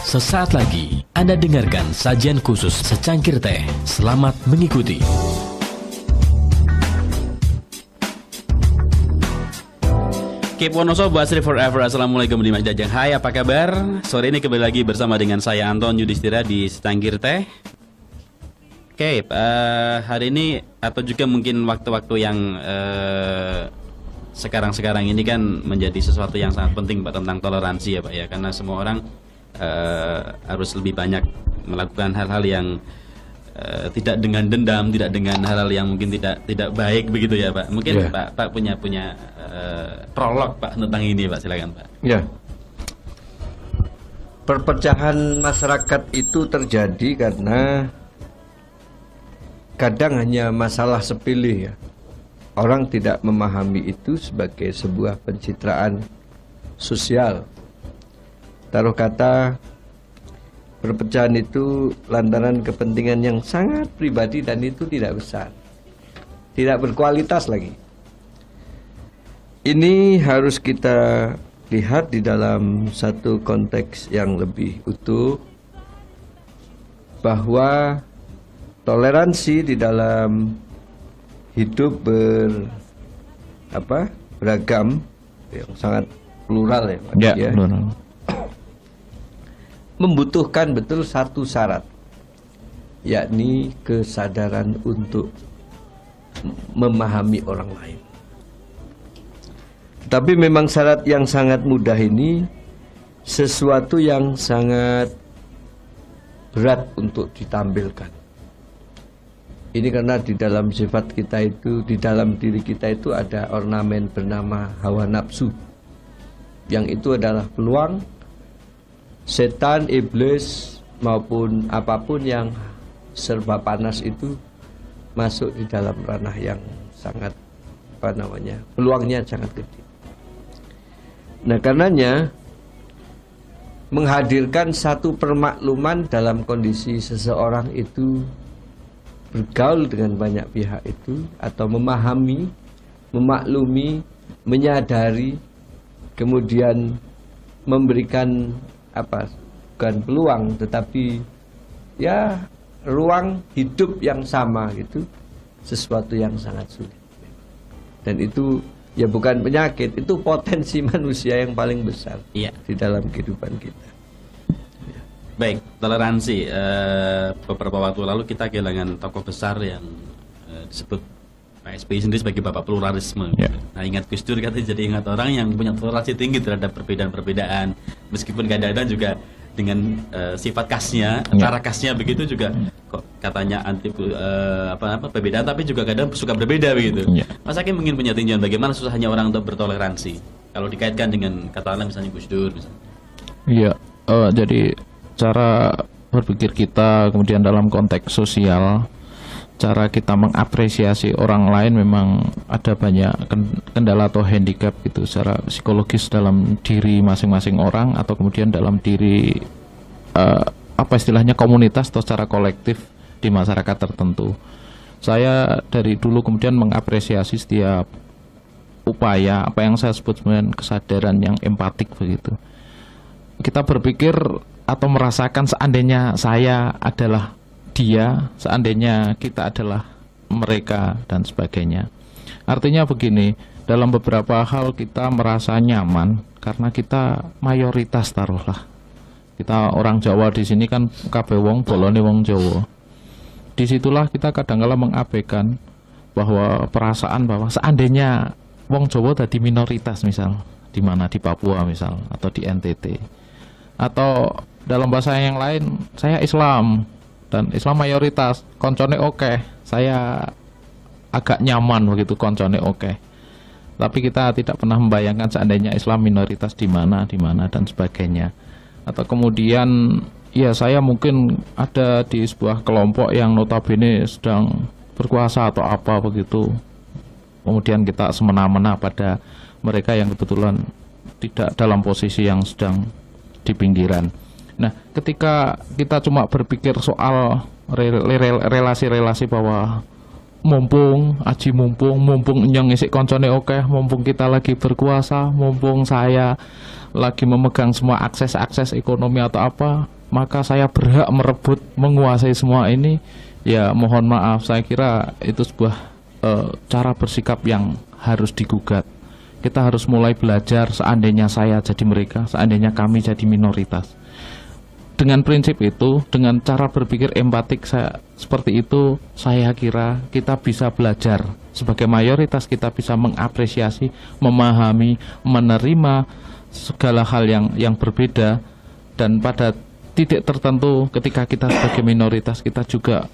Sesaat lagi Anda dengarkan sajian khusus secangkir teh. Selamat mengikuti. Keep Wonoso Basri Forever. Assalamualaikum Dimas Jajang. Hai, apa kabar? Sore ini kembali lagi bersama dengan saya Anton Yudhistira di Secangkir Teh. Oke, hari ini atau juga mungkin waktu-waktu yang sekarang-sekarang ini kan menjadi sesuatu yang sangat penting Pak, tentang toleransi ya Pak ya. Karena semua orang harus lebih banyak melakukan hal-hal yang tidak dengan dendam, tidak dengan hal-hal yang mungkin tidak baik begitu ya Pak. Mungkin Pak punya prolog Pak tentang ini Pak, silakan Pak. Ya. Perpecahan masyarakat itu terjadi karena kadang hanya masalah sepele ya. Orang tidak memahami itu sebagai sebuah pencitraan sosial. Taruh kata perpecahan itu lantaran kepentingan yang sangat pribadi dan itu tidak besar, tidak berkualitas lagi. Ini harus kita lihat di dalam satu konteks yang lebih utuh, bahwa toleransi di dalam hidup beragam yang sangat plural ya, ya. Membutuhkan betul satu syarat, yakni kesadaran untuk memahami orang lain. Tapi memang syarat yang sangat mudah ini sesuatu yang sangat berat untuk ditampilkan. Ini karena di dalam sifat kita itu, di dalam diri kita itu ada ornamen bernama hawa nafsu, yang itu adalah peluang setan, iblis maupun apapun yang serba panas itu masuk di dalam ranah yang sangat peluangnya sangat gede. Nah, karenanya menghadirkan satu permakluman dalam kondisi seseorang itu bergaul dengan banyak pihak itu, atau memahami, memaklumi, menyadari, kemudian memberikan bukan peluang tetapi ya ruang hidup yang sama, gitu, sesuatu yang sangat sulit. Dan itu ya bukan penyakit, itu potensi manusia yang paling besar di dalam kehidupan kita. Baik, toleransi. Beberapa waktu lalu kita kehilangan tokoh besar yang disebut Pak SBY sendiri sebagai bapak pluralisme. Nah, ingat Gus Dur katanya, jadi ingat orang yang punya toleransi tinggi terhadap perbedaan-perbedaan, meskipun kadang-kadang juga dengan sifat khasnya, cara khasnya begitu juga kok katanya anti perbedaan, tapi juga kadang suka berbeda begitu. Mas Hakim mungkin punya tinjauan bagaimana susahnya orang untuk bertoleransi kalau dikaitkan dengan katakanlah misalnya Gus Dur misalnya. Iya, jadi cara berpikir kita kemudian dalam konteks sosial, cara kita mengapresiasi orang lain memang ada banyak kendala atau handicap gitu secara psikologis dalam diri masing-masing orang, atau kemudian dalam diri istilahnya komunitas atau secara kolektif di masyarakat tertentu. Saya dari dulu kemudian mengapresiasi setiap upaya apa yang saya sebut sebenarnya kesadaran yang empatik begitu. Kita berpikir atau merasakan seandainya saya adalah dia, seandainya kita adalah mereka, dan sebagainya. Artinya begini, dalam beberapa hal kita merasa nyaman karena kita mayoritas, taruhlah. Kita orang Jawa di sini kan kabeh wong bolone wong Jawa. Disitulah kita kadang-kala mengabaikan bahwa perasaan bahwa seandainya wong Jawa tadi minoritas, misal di mana, di Papua misal, atau di NTT, atau dalam bahasa yang lain, saya Islam dan Islam mayoritas, koncone oke, saya agak nyaman begitu, koncone oke. Tapi kita tidak pernah membayangkan seandainya Islam minoritas di mana dan sebagainya. Atau kemudian ya saya mungkin ada di sebuah kelompok yang notabene sedang berkuasa atau apa begitu. Kemudian kita semena-mena pada mereka yang kebetulan tidak dalam posisi yang sedang di pinggiran. Nah, ketika kita cuma berpikir soal relasi-relasi bahwa mumpung nyong isik koncone oke, mumpung kita lagi berkuasa, mumpung saya lagi memegang semua akses ekonomi atau apa, maka saya berhak merebut, menguasai semua ini. Ya mohon maaf, saya kira itu sebuah cara bersikap yang harus digugat. Kita harus mulai belajar, seandainya saya jadi mereka, seandainya kami jadi minoritas. Dengan prinsip itu, dengan cara berpikir empatik seperti itu, saya kira kita bisa belajar. Sebagai mayoritas kita bisa mengapresiasi, memahami, menerima segala hal yang berbeda. Dan pada titik tertentu ketika kita sebagai minoritas, kita juga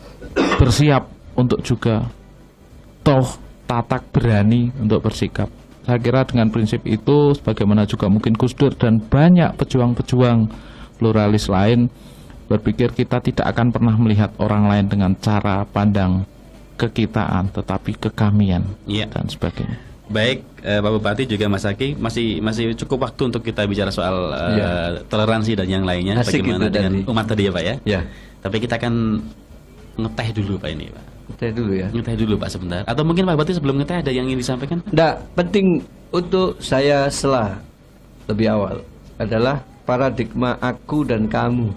bersiap untuk juga tatak berani untuk bersikap. Saya kira dengan prinsip itu, sebagaimana juga mungkin Gus Dur dan banyak pejuang-pejuang pluralis lain berpikir, kita tidak akan pernah melihat orang lain dengan cara pandang kekitaan, tetapi kekamian dan sebagainya. Baik, Pak Bupati juga Mas Aki, masih cukup waktu untuk kita bicara soal toleransi dan yang lainnya. Asik bagaimana dengan umat tadi ya Pak ya? Ya. Tapi kita akan ngeteh dulu Pak ini Pak. Ngeteh dulu ya. Ngeteh dulu Pak sebentar. Atau mungkin Pak Bupati sebelum ngeteh ada yang ingin disampaikan? Nggak, penting untuk saya lebih awal adalah paradigma aku dan kamu.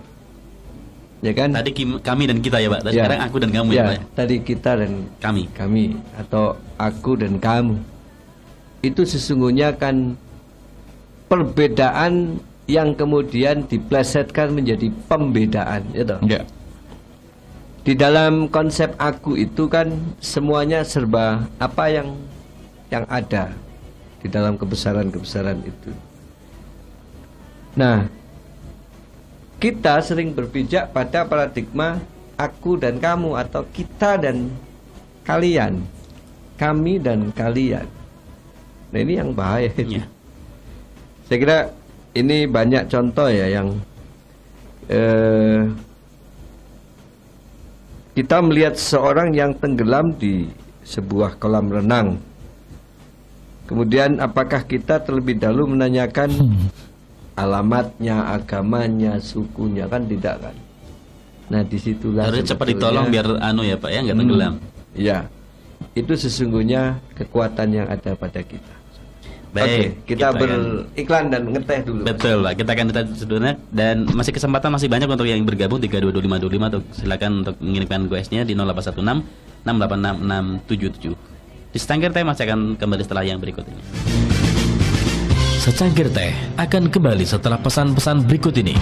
Ya kan? Tadi kami dan kita ya Pak. Tadi sekarang aku dan kamu ya Pak. Tadi kita dan kami atau aku dan kamu. Itu sesungguhnya kan perbedaan yang kemudian diplesetkan menjadi pembedaan, gitu. Ya. Di dalam konsep aku itu kan semuanya serba apa yang ada di dalam kebesaran-kebesaran itu. Nah, kita sering berpijak pada paradigma aku dan kamu atau kita dan kalian, kami dan kalian. Nah, ini yang bahaya. Ya. Saya kira ini banyak contoh ya yang kita melihat seorang yang tenggelam di sebuah kolam renang. Kemudian apakah kita terlebih dahulu menanyakan alamatnya, agamanya, sukunya? Kan tidak kan. Nah, disitulah harus cepat ditolong biar ya Pak ya, nggak tenggelam. Ya, itu sesungguhnya kekuatan yang ada pada kita. Baik, Oke, kita beriklan dan ngeteh dulu. Betul Pak, kita akan ngeteh sebenarnya. Dan masih kesempatan masih banyak untuk yang bergabung 322525 atau silakan untuk mengirimkan GoS-nya di 0816 686 677. Di Secangkir Teh masih akan kembali setelah yang berikut ini. Secangkir Teh akan kembali setelah pesan-pesan berikut ini.